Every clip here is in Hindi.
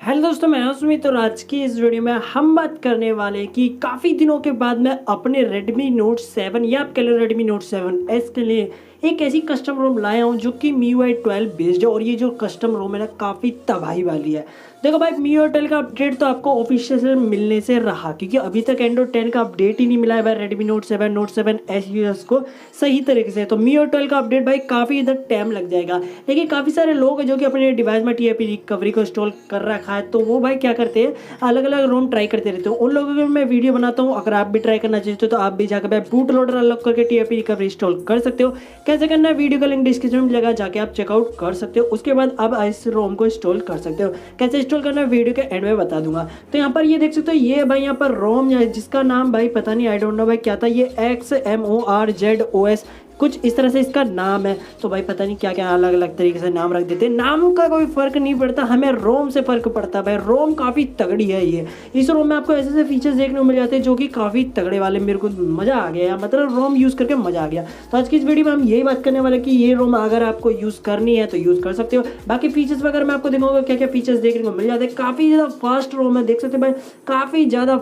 हेलो दोस्तों, मैं हूं सुमित और आज की इस वीडियो में हम बात करने वाले हैं कि काफ़ी दिनों के बाद मैं अपने Redmi Note 7 या आप कह लो Redmi Note 7S के लिए एक ऐसी कस्टम रोम लाया हूं जो कि MIUI 12 बेस्ड है। और ये जो कस्टम रोम है ना, काफ़ी तबाही वाली है। देखो भाई, MIUI 12 का अपडेट तो आपको ऑफिशियल से मिलने से रहा, क्योंकि अभी तक एंड्रॉइड 10 का अपडेट ही नहीं मिला है भाई Redmi Note 7 Note 7S users को सही तरीके से। तो MIUI 12 का अपडेट भाई काफ़ी इधर टाइम लग जाएगा। लेकिन काफ़ी सारे लोग हैं जो कि अपने डिवाइस में TIP रिकवरी को इंस्टॉल कर रखा है, तो वो भाई क्या करते हैं, अलग अलग रोम ट्राई करते रहते हो। उन लोगों की मैं वीडियो बनाता हूँ। अगर आप भी ट्राई करना चाहते हो तो आप भी जाकर भाई बूट लोडर अनलॉक करके TIP रिकवरी इंस्टॉल कर सकते हो। कैसे करना है, वीडियो का लिंक डिस्क्रिप्शन में लगा, जाके आप चेकआउट कर सकते हो। उसके बाद आप इस रोम को इंस्टॉल कर सकते हो। कैसे इंस्टॉल करना है वीडियो के एंड में बता दूंगा। तो यहाँ पर ये देख सकते हो, ये भाई यहाँ पर रोम जिसका नाम भाई पता नहीं, आई डोंट नो भाई क्या था, ये XmorZOS कुछ इस तरह से इसका नाम है। तो भाई पता नहीं क्या क्या अलग अलग तरीके से नाम रख देते हैं। नाम का कोई फर्क नहीं पड़ता, हमें रोम से फर्क पड़ता है भाई। रोम काफ़ी तगड़ी है ये। इस रोम में आपको ऐसे ऐसे फीचर्स देखने को मिल जाते हैं जो कि काफ़ी तगड़े वाले। मेरे को मज़ा आ गया, मतलब रोम यूज़ करके मज़ा आ गया। तो आज की इस वीडियो में हम यही बात करने वाले कि ये रोम अगर आपको यूज़ करनी है तो यूज़ कर सकते हो। बाकी फीचर्स वगैरह मैं आपको दिखाऊंगा क्या क्या फीचर्स देखने को मिल जाते हैं। काफ़ी ज़्यादा फास्ट रोम है, देख सकते हो भाई, काफ़ी ज़्यादा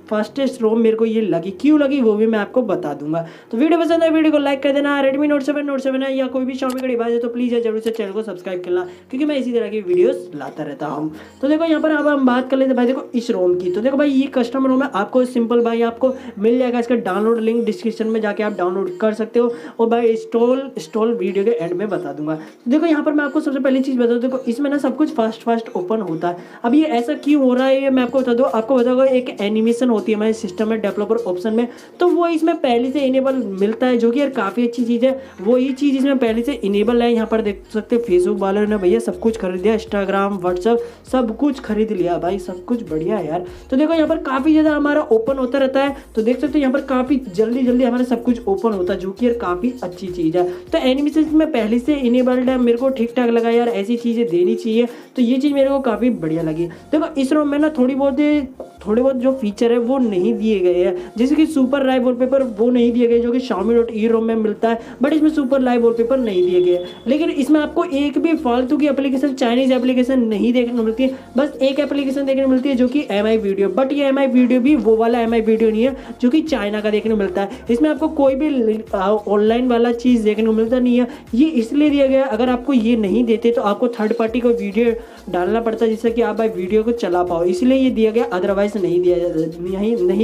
फास्टेस्ट रोम मेरे को ये लगी। क्यों लगी वो भी मैं आपको बता दूंगा। तो वीडियो पसंद है वीडियो को लाइक कर देना। Redmi Note 7 है या कोई भी Xiaomi का डिवाइस है तो प्लीज़ जरूर से चैनल को सब्सक्राइब करना, क्योंकि मैं इसी तरह की वीडियोस लाता रहता हूँ। तो देखो यहाँ पर अब हम बात कर लेते हैं भाई, देखो इस रोम की। तो देखो भाई, ये कस्टम रोम है, आपको सिंपल भाई आपको मिल जाएगा। इसका डाउनलोड लिंक डिस्क्रिप्शन में जाके आप डाउनलोड कर सकते हो। और भाई इंस्टॉल वीडियो के एंड में बता दूंगा। देखो यहाँ पर मैं आपको सबसे पहली चीज़ बता दूँ, देखो इसमें ना सब कुछ फास्ट ओपन होता है। अब ये ऐसा क्यों हो रहा है ये मैं आपको बता दूँ। आपको बताऊँगा, एक एनिमेशन होती है हमारे सिस्टम में डेवलपर ऑप्शन में, तो वो इसमें पहले से इनेबल मिलता है, जो कि यार काफ़ी अच्छी चीज़ है। वही चीज़ इसमें पहले से इनेबल है। यहाँ पर देख सकते हैं फेसबुक वालों ने भैया सब कुछ खरीद लिया, इंस्टाग्राम व्हाट्सअप सब कुछ खरीद लिया भाई, सब कुछ बढ़िया है यार। तो देखो यहाँ पर काफ़ी ज़्यादा हमारा ओपन होता रहता है। तो देख सकते हो यहाँ पर काफ़ी जल्दी हमारा सब कुछ ओपन होता है, जो कि यार काफ़ी अच्छी चीज़ है। तो एनिमेशन में पहले से इनेबल्ड है, मेरे को ठीक ठाक लगा यार, ऐसी चीज़ें देनी चाहिए। तो ये चीज़ मेरे को काफ़ी बढ़िया लगी। देखो इस रोम में ना थोड़े बहुत जो फीचर है वो नहीं दिए गए हैं, जैसे कि सुपर लाइव वॉलपेपर वो नहीं दिए गए जो कि Xiaomi.E रोम में मिलता है, बट इसमें सुपर लाइव वॉलपेपर नहीं दिए गए। लेकिन इसमें आपको एक भी फालतू की एप्लीकेशन, चाइनीज एप्लीकेशन नहीं देखने को मिलती है। बस एक एप्लीकेशन देखने को मिलती है जो कि MI वीडियो, बट ये MI वीडियो भी वो वाला MI वीडियो नहीं है जो कि चाइना का देखने को मिलता है। इसमें आपको कोई भी ऑनलाइन वाला चीज़ देखने को मिलता नहीं है। ये इसलिए दिया गया, अगर आपको ये नहीं देते तो आपको थर्ड पार्टी को वीडियो डालना पड़ता है जिससे कि आप भाई वीडियो को चला पाओ, इसलिए ये दिया गया। अदरवाइज नहीं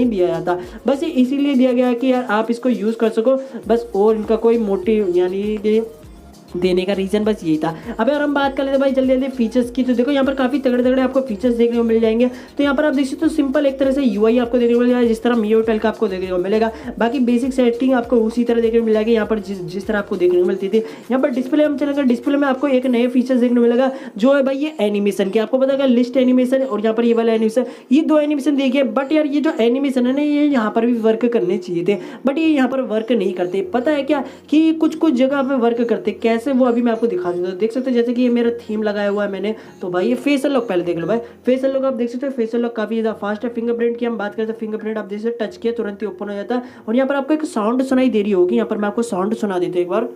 दिया जाता। बस ये इसीलिए दिया गया कि यार आप इसको यूज़ कर सको बस, और इनका कोई मोटिव यानी कि देने का रीजन बस यही था। अब यार हम बात कर लेते हैं भाई जल्दी फीचर्स की। तो देखो यहाँ पर काफ़ी तगड़े आपको फीचर्स देखने को मिल जाएंगे। तो यहाँ पर आप देख सकते हो सिंपल एक तरह से UI आपको देखने को मिल जाएगा, जिस तरह MIUI 12 का आपको देखने को मिलेगा। बाकी बेसिक सेटिंग आपको उसी तरह देखने को मिल जाएगी यहाँ पर, जिस तरह आपको देखने को मिलती थी। यहाँ पर डिस्प्ले हम चलेगा, डिस्प्ले में आपको एक नए फीचर्स देखने को मिलेगा जो है भाई ये एनिमेशन की। आपको पता है लिस्ट एनिमेशन और यहाँ पर ये वाला एनिमेशन, ये दो एनिमेशन देखिए। बट यार ये जो एनिमेशन है ना, ये यहाँ पर भी वर्क करने चाहिए थे, बट ये यहाँ पर वर्क नहीं करते। पता है क्या कि कुछ जगह पे वर्क करते, कैसे वो अभी मैं आपको दिखा देता हूं। देख सकते हो जैसे कि ये मेरा थीम लगाया हुआ है मैंने, तो भाई ये फेशियल लॉक पहले देख लो भाई। फेशियल लॉक आप देख सकते हो, फेशियल लॉक काफी ज्यादा फास्ट है। फिंगरप्रिंट की हम बात करते हैं, फिंगरप्रिंट आप देख सकते टच किया तुरंत ही ओपन हो जाता है। और यहाँ पर आपको एक साउंड सुनाई दे रही होगी, यहाँ पर मैं आपको साउंड सुना देता हूं एक बार।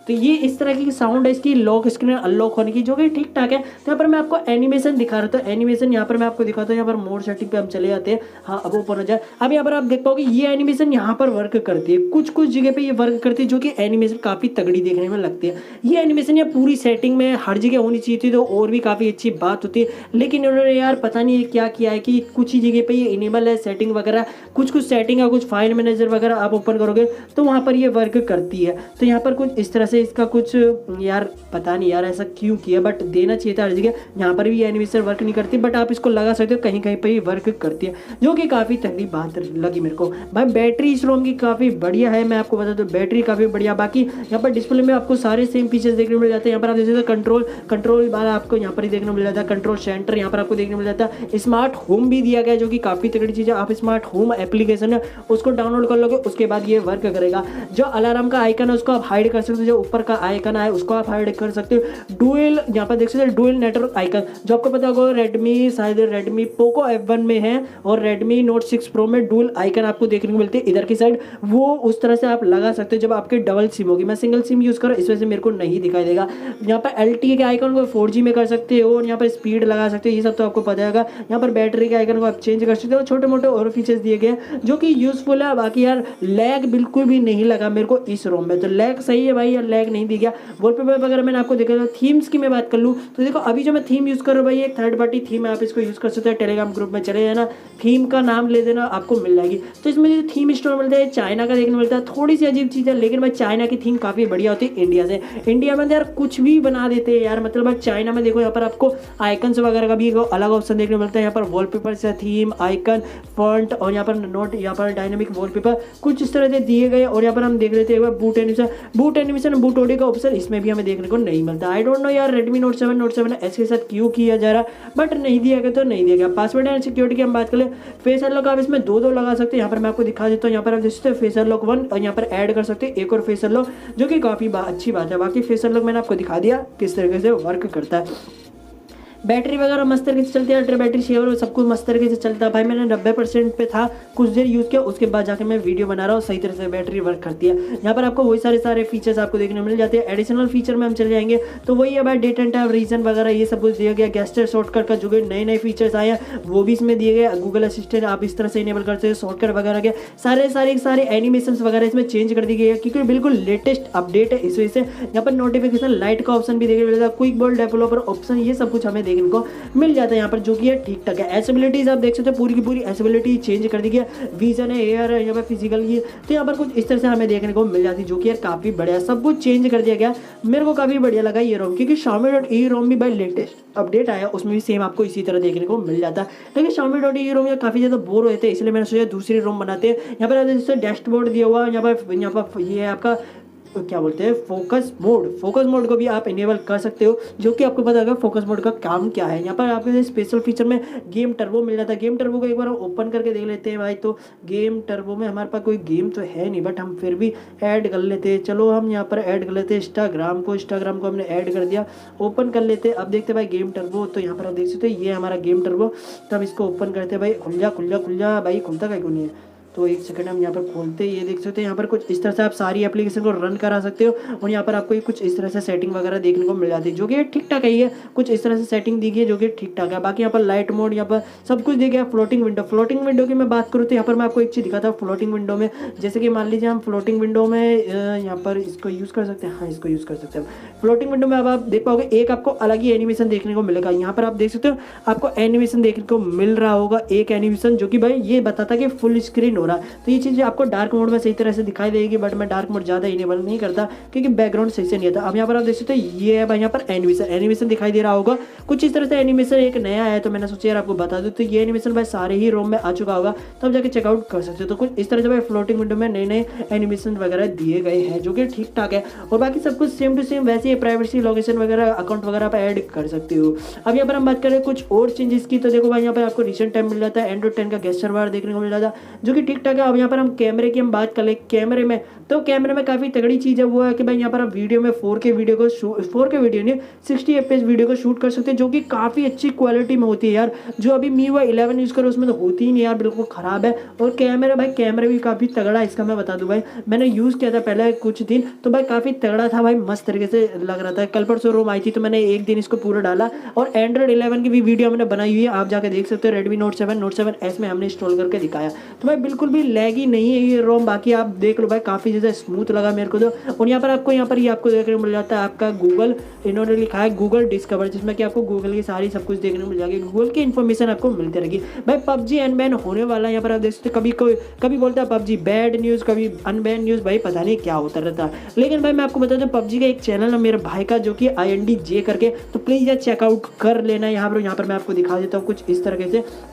तो ये इस तरह की साउंड है इसकी लॉक स्क्रीन अनलॉक होने की, जो कि ठीक ठाक है। तो यहाँ पर मैं आपको एनिमेशन दिखा रहा था, एनिमेशन यहाँ पर मैं आपको दिखाता हूँ। यहाँ पर मोड सेटिंग पे हम चले जाते हैं। हाँ अब ओपन हो जाए। अब यहाँ पर आप देख पाओगे ये एनिमेशन यहाँ पर वर्क करती है, कुछ जगह पे ये वर्क करती है, जो कि एनिमेशन काफ़ी तगड़ी देखने में लगती है। ये एनिमेशन या पूरी सेटिंग में हर जगह होनी चाहिए थी, तो और भी काफ़ी अच्छी बात होती है। लेकिन इन्होंने यार पता नहीं क्या किया है कि कुछ ही जगह पे ये इनेबल है सेटिंग वगैरह, कुछ सेटिंग है, कुछ फाइल मैनेजर वगैरह आप ओपन करोगे तो वहाँ पर ये वर्क करती है। तो यहाँ पर कुछ इस तरह से इसका कुछ यार पता नहीं यार ऐसा क्यों किया, बट देना चाहिए था हर जगह। यहाँ पर भी एनिमेशन वर्क नहीं करती, बट आप इसको लगा सकते हो कहीं पर ही वर्क करती है, जो कि काफ़ी तगड़ी बात लगी मेरे को भाई। बैटरी इस रोम की काफ़ी बढ़िया है, मैं आपको बता दूँ बैटरी काफ़ी बढ़िया। बाकी यहाँ पर डिस्प्ले में आपको सारे सेम फीचर्स देखने को मिल जाते हैं। यहाँ पर आप देख सकते हो कंट्रोल बार आपको यहाँ पर ही देखने को मिल जाता है, कंट्रोल सेंटर यहाँ पर आपको देखने को मिल जाता है। स्मार्ट होम भी दिया गया, जो कि काफ़ी तगड़ी चीज़ है। आप स्मार्ट होम एप्लीकेशन है उसको डाउनलोड कर लोगे, उसके बाद ये वर्क करेगा। जो अलार्म का आइकन है उसको आप हाइड कर सकते हो, जो ऊपर का आइकन है उसको आप हाइड कर सकते हो। डुअल यहाँ पर देख सकते हैं डुअल नेटवर्क आइकन, जो आपको पता होगा रेडमी, शायद रेडमी पोको F1 में है और रेडमी नोट 6 प्रो में डुअल आइकन आपको देखने को मिलती है इधर की साइड, वो उस तरह से आप लगा सकते हो जब आपके डबल सिम होगी। मैं सिंगल सिम यूज़ कर रहा हूँ इस वजह से मेरे को नहीं दिखाई देगा। यहाँ पर LTE के आइकन को 4G में कर सकते हो और यहाँ पर स्पीड लगा सकते हो, ये सब तो आपको पता होगा। यहाँ पर बैटरी के आइकन को आप चेंज कर सकते हो, छोटे मोटे और फीचर्स दिए गए जो कि यूजफुल है। बाकी यार लैग बिल्कुल भी नहीं लगा मेरे को इस रोम में, तो लैग सही है भाई यार, लैग नहीं दिया। वॉलपेपर वगैरह मैंने आपको देखा था। थीम्स की मैं बात कर लूँ तो देखो अभी जो मैं थीम यूज़ कर रहा हूँ भाई एक थर्ड पार्टी थीम है, आप इसको यूज़ कर सकते हैं। टेलीग्राम ग्रुप में चले जाना, थीम का नाम ले देना, आपको मिल जाएगी। तो इसमें जो थीम स्टोर मिलता है चाइना का देखने मिलता है, थोड़ी सी अजीब चीज़ है लेकिन भाई चाइना की थीम काफ़ी बढ़िया होती है इंडिया से। इंडिया में यार कुछ भी बना देते हैं यार, मतलब भाई चाइना में देखो यहाँ पर आपको आइकन्स वगैरह का भी अलग ऑप्शन देखने मिलता है। यहाँ पर वॉलपेपर से थीम, आइकन, फॉन्ट और यहाँ पर नोट, यहाँ पर डायनामिक वॉलपेपर कुछ इस तरह से दिए गए। और यहाँ पर हम देख रहे थे एक बार बूट एनिमेशन बूट ऑडियो का ऑप्शन इसमें भी हमें देखने को नहीं मिलता। आई डोंट नो यार रेडमी नोट 7 एस के साथ क्यों किया जा रहा, बट नहीं दिया गया तो नहीं दिया गया। पासवर्ड एंड सिक्योरिटी की हम बात करें, फेस अनलॉक आप इसमें दो लगा सकते हैं। यहाँ पर मैं आपको दिखा देता हूँ, यहाँ पर आप देख सकते हैं फेस अनलॉक 1 और यहाँ पर ऐड कर सकते हैं एक और फेस अनलॉक, जो कि काफ़ी अच्छी बात है। बाकी फेस अनलॉक मैंने आपको दिखा दिया किस तरीके से वर्क करता है। बैटरी वगैरह मस्त तरीके से चलती है, अल्ट्रा बैटरी शेवर और सब कुछ मस्त तरीके से चलता है भाई। मैंने 90% पे था, कुछ देर यूज़ किया, उसके बाद जाकर मैं वीडियो बना रहा हूँ, सही तरह से बैटरी वर्क करती है। यहाँ पर आपको वही सारे फीचर्स आपको देखने मिल जाते हैं। एडिशनल फीचर में हम चले जाएंगे तो वही है भाई डेट एंड टाइम, रीजन वगैरह ये सब कुछ दिया गया। गेस्टर शॉर्टकट का जो कि नए फीचर्स आए हैं वो भी इसमें दिए गए। गूगल असिस्टेंट आप इस तरह से इनेबल कर सकते हैं, शॉर्टकट वगैरह के सारे एनिमेशन वगैरह इसमें चेंज कर दी गई है क्योंकि बिल्कुल लेटेस्ट अपडेट है इस वजह से। यहाँ पर नोटिफिकेशन लाइट का ऑप्शन भी देखने मिलता है, क्विक बोल्ड डेवलपर ऑप्शन, ये सब कुछ हमें देखने को मिल जाता है यहाँ पर, जो कि है ठीक ठाक है। एसेबिलिटीज आप देख सकते हैं पूरी की पूरी एसेबिलिटी चेंज कर दी गई है। विजन है, एयर है, यहाँ पर फिजिकल की, तो यहाँ पर कुछ इस तरह से हमें देखने को मिल जाती है जो कि यार काफ़ी बढ़िया, सब कुछ चेंज कर दिया गया। मेरे को काफ़ी बढ़िया लगा ये रोम, क्योंकि Xiaomi.Eu रोम भी भाई लेटेस्ट अपडेट आया उसमें भी सेम आपको इसी तरह देखने को मिल जाता है। लेकिन Xiaomi.Eu रोम काफ़ी ज़्यादा बोर होते हैं, इसलिए मैंने सोचा दूसरी रोम बनाते हैं। यहाँ पर जैसे डैशबोर्ड दिया हुआ है, यहाँ पर ये है आपका क्या बोलते हैं फोकस मोड को भी आप इनेबल कर सकते हो, जो कि आपको पता होगा फोकस मोड का काम क्या है। यहाँ पर आपको स्पेशल फीचर में गेम टर्बो मिल जाता है। गेम टर्बो को एक बार ओपन करके देख लेते हैं भाई। तो गेम टर्बो में हमारे पास कोई गेम तो है नहीं, बट हम फिर भी ऐड कर लेते हैं। चलो हम यहाँ पर ऐड कर लेते हैं इंस्टाग्राम को हमने ऐड कर दिया, ओपन कर लेते हैं। अब देखते हैं भाई गेम टर्बो, तो यहाँ पर आप देख सकते हैं ये हमारा गेम टर्बो। तब इसको ओपन करते हैं भाई, खुल जा भाई, खुलता क्या क्यों नहीं है। तो एक सेकंड हम यहाँ पर खोलते हैं, ये देख सकते हैं यहाँ पर कुछ इस तरह से आप सारी एप्लीकेशन को रन करा सकते हो। और यहाँ पर आपको कुछ इस तरह से सेटिंग वगैरह देखने को मिल जाती है जो कि ठीक ठाक है। ये कुछ इस तरह से सेटिंग दी गई है जो कि ठीक ठाक है। बाकी यहाँ पर लाइट मोड, यहाँ पर सब कुछ दिया गया। फ्लोटिंग विंडो की मैं बात करूँ तो यहाँ पर मैं आपको एक चीज़ दिखाता हूँ फ्लोटिंग विंडो में। जैसे कि मान लीजिए हम फ्लोटिंग विंडो में यहाँ पर इसको यूज़ कर सकते हैं, हाँ इसको यूज़ कर सकते हैं। फ्लोटिंग विंडो में अब आप देख पाओगे एक आपको अलग ही एनिमेशन देखने को मिलेगा। यहाँ पर आप देख सकते हो आपको एनिमेशन देखने को मिल रहा होगा, एक एनिमेशन जो कि भाई ये बताता कि फुल स्क्रीन हो रहा है। तो ये चीज़ आपको डार्क मोड में सही तरह से दिखाई देगी, बट मैं डार्क मोड ज़्यादा इनेबल नहीं करता क्योंकि बैकग्राउंड सही से नहीं आता। अब यहाँ पर आप देख सकते हैं ये है भाई, यहाँ पर एनिमेशन दिखाई दे रहा होगा कुछ इस तरह से। एनिमेशन एक नया है तो मैंने सोचा यार आपको बता दूं। तो ये एनिमेशन भाई सारे ही रोम में आ चुका होगा, तो आप जाके चेकआउट कर सकते हो। तो कुछ इस तरह से भाई फ्लोटिंग विंडो में नए एनिमेशन वगैरह दिए गए हैं जो कि ठीक ठाक है। और बाकी सब कुछ सेम टू सेम वैसे ही, प्राइवेसी, लोकेशन वगैरह, अकाउंट वगैरह आप ऐड कर सकते हो। अब यहाँ पर हम बात करें कुछ और चेंजेस की, तो देखो भाई यहाँ पर आपको रिसेंट टाइम मिल जाता है, एंड्रॉइड 10 का गेस्चर बार देखने को मिल जाता है जो कि ठीक ठाक है। अब यहाँ पर हम कैमरे की हम बात कर ले, कैमरे में तो कैमरे में काफ़ी तगड़ी चीज़ है वो है कि भाई यहाँ पर आप वीडियो में 4K वीडियो नहीं 60 FPS वीडियो को शूट कर सकते हैं जो कि काफ़ी अच्छी क्वालिटी में होती है यार। जो अभी MIUI 11 यूज़ करो उसमें तो होती ही नहीं यार, बिल्कुल ख़राब है। और कैमरा भी काफ़ी तगड़ा है इसका, मैं बता दूँ भाई मैंने यूज़ किया था पहले कुछ दिन, तो भाई काफ़ी तगड़ा था भाई, मस्त तरीके से लग रहा था। कल परसों रोम आई थी तो मैंने एक दिन इसको पूरा डाला। और एंड्रॉइड 11 की भी वीडियो हमने बनाई हुई है, आप जाकर देख सकते हो। रेडमी नोट 7S में हमने इंस्टॉल करके दिखाया, तो भाई बिल्कुल भी लैगी नहीं है ये रोम। बाकी आप देख लो भाई काफ़ी ज़्यादा स्मूथ लगा मेरे को तो। और यहाँ पर आपको ये आपको देखने को मिल जाता है आपका गूगल, इन्होंने लिखा है गूगल डिस्कवर, जिसमें कि आपको गूगल की सारी सब कुछ देखने को मिल जाएगी, गूगल की इन्फॉर्मेशन आपको मिलती रहेगी। भाई PUBG अनबैन होने वाला है, यहाँ पर आप देख सकते हो। कभी बोलता है PUBG बैड न्यूज़, कभी अनबैन न्यूज़, भाई पता नहीं क्या होता रहता है। लेकिन भाई मैं आपको बता दूँ PUBG का एक चैनल है मेरे भाई का जो कि INDJ करके, तो प्लीज़ यार चेकआउट कर लेना। यहाँ पर मैं आपको दिखा देता हूँ कुछ इस तरीके से।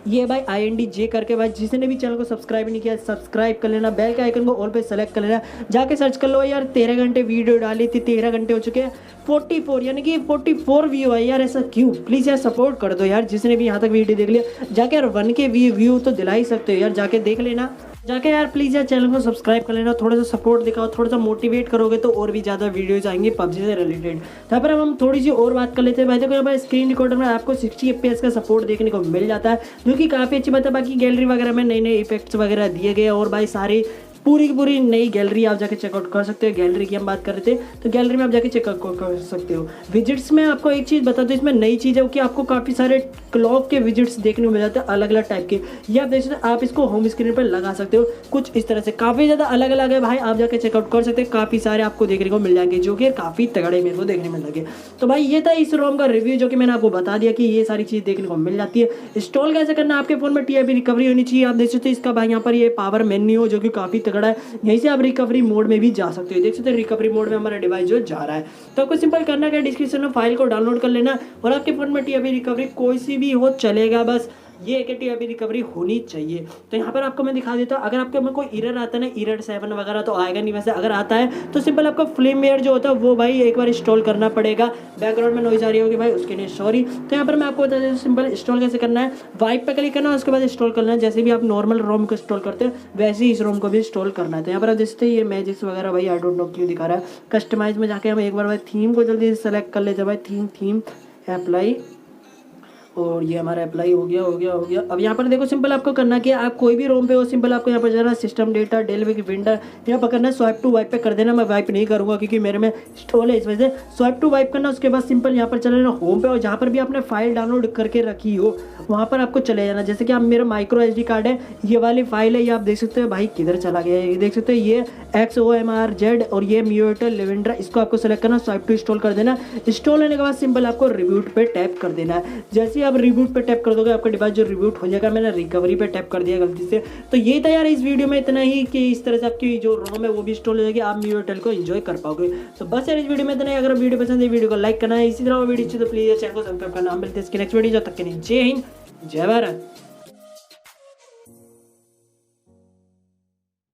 ये भाई INDJ करके, भाई जिसने भी चैनल को सब्सक्राइब नहीं किया सब्सक्राइब कर लेना, बेल के आइकन को ऑल पे सेलेक्ट कर लेना, जाके सर्च कर लो यार। 13 घंटे वीडियो डाली थी, 13 घंटे हो चुके हैं, 44 यानी कि 44 व्यू है यार। ऐसा क्यों, प्लीज़ यार सपोर्ट कर दो यार, जिसने भी यहाँ तक वीडियो देख लिया। जाके यार 1K व्यू तो दिला ही सकते हो यार, जाके देख लेना। जाके यार प्लीज़ यार चैनल को सब्सक्राइब कर लेना, थोड़ा सा सपोर्ट दिखाओ, थोड़ा सा मोटिवेट करोगे तो और भी ज़्यादा वीडियोज आएंगी पबजी से रिलेटेड। यहाँ पर हम थोड़ी सी और बात कर लेते हैं भाई। देखो यहाँ पर स्क्रीन रिकॉर्डर में आपको 60 FPS का सपोर्ट देखने को मिल जाता है, जो कि काफ़ी अच्छी बात है। बाकी गैलरी वगैरह में नए नए इफेक्ट्स वगैरह दिए गए और भाई सारी पूरी की पूरी नई गैलरी आप जाके चेकआउट कर सकते हो। गैलरी की हम बात कर रहे थे तो गैलरी में आप जाके चेकआउट कर सकते हो। विजिट्स में आपको एक चीज़ बता दो, इसमें नई चीज़ है कि आपको काफ़ी सारे क्लॉक के विजिट्स देखने को मिल जाते हैं अलग अलग टाइप के। ये आप देख सकते हो, आप इसको होम स्क्रीन पर लगा सकते हो कुछ इस तरह से, काफ़ी ज़्यादा अलग अलग है भाई। आप जाके चेकआउट कर सकते हैं, काफ़ी सारे आपको देखने को मिल जाएंगे जो कि काफ़ी तगड़े मेरे को देखने में लगे। तो भाई ये था इस रोम का रिव्यू जो कि मैंने आपको बता दिया कि ये सारी चीज़ देखने को मिल जाती है। इंस्टॉल कैसे करना है, आपके फ़ोन में TIP रिकवरी होनी चाहिए। आप देख सकते हो इसका भाई यहाँ पर ये पावर मेन्यू जो कि काफ़ी तगड़ा है, यहीं से आप रिकवरी मोड में भी जा सकते हो। देख सकते हो रिकवरी मोड में हमारा डिवाइस जो जा रहा है। तो आपको सिंपल करना क्या, डिस्क्रिप्शन में फाइल को डाउनलोड कर लेना और आपके फोन में TIP रिकवरी कोई सी भी हो चलेगा, बस ये है कि TIP रिकवरी होनी चाहिए। तो यहाँ पर आपको मैं दिखा देता हूँ, अगर आपके में कोई एरर आता है ना, एरर 7 वगैरह तो आएगा नहीं, वैसे अगर आता है तो सिंपल आपको फ्लेमवेयर जो होता है वो भाई एक बार इंस्टॉल करना पड़ेगा। बैकग्राउंड में नॉइज आ रही होगी भाई, उसके लिए सॉरी। तो यहाँ पर मैं आपको बता देता हूँ सिंपल इंस्टॉल कैसे करना है। वाइप पे क्लिक करना है, उसके बाद इंस्टॉल करना है। जैसे भी आप नॉर्मल रोम को इंस्टॉल करते हैं वैसे ही इस रोम को भी इंस्टॉल करना है। तो यहाँ पर आप देखते हैं ये मैजिक्स वगैरह भाई आई डोंट नो क्यों दिखा रहा है। कस्टमाइज में जाके हम एक बार भाई थीम को जल्दी से सेलेक्ट कर लेते हैं भाई, थीम अप्लाई, और ये हमारा अप्लाई हो गया। अब यहाँ पर देखो सिंपल आपको करना कि आप कोई भी रोम पे हो, सिंपल आपको यहाँ पर जाना सिस्टम डेटा डेल विक विंडर, यहाँ पर करना है स्वाइप टू वाइप पे कर देना। मैं वाइप नहीं करूँगा क्योंकि मेरे में इंस्टॉल है, इस वजह से स्वाइप टू वाइप करना। उसके बाद सिंपल यहाँ पर चले जाना होम पे, और जहाँ पर भी आपने फाइल डाउनलोड करके रखी हो वहाँ पर आपको चले जाना। जैसे कि आप मेरा माइक्रो SD कार्ड है, ये वाली फाइल है, ये आप देख सकते हो भाई किधर चला गया है, ये देख सकते हो ये XmorZ और ये MIUI लेवेंडर, इसको आपको सेलेक्ट करना, स्वाइप टू इंस्टॉल कर देना। इंस्टॉल होने के बाद सिंपल आपको रिबूट पे टैप कर देना है। जैसे ही आप रिबूट पे टैप कर दोगे आपका डिवाइस जो रिबूट हो जाएगा। मैंने रिकवरी पे टैप कर दिया गलती से। तो ये था यार इस वीडियो में इतना ही, कि इस तरह से आपकी जो रोम है वो भी इंस्टॉल हो जाएगी, आप MIUI को एंजॉय कर पाओगे। तो बस यार इस वीडियो में इतना ही। अगर वीडियो पसंद है वीडियो को लाइक करना है, इसी तरह वीडियो अच्छी तो प्लीज चैनल को सब्सक्राइब करना। हम मिलते हैं इसके नेक्स्ट वीडियो, जब तक के लिए जय हिंद जय भारत।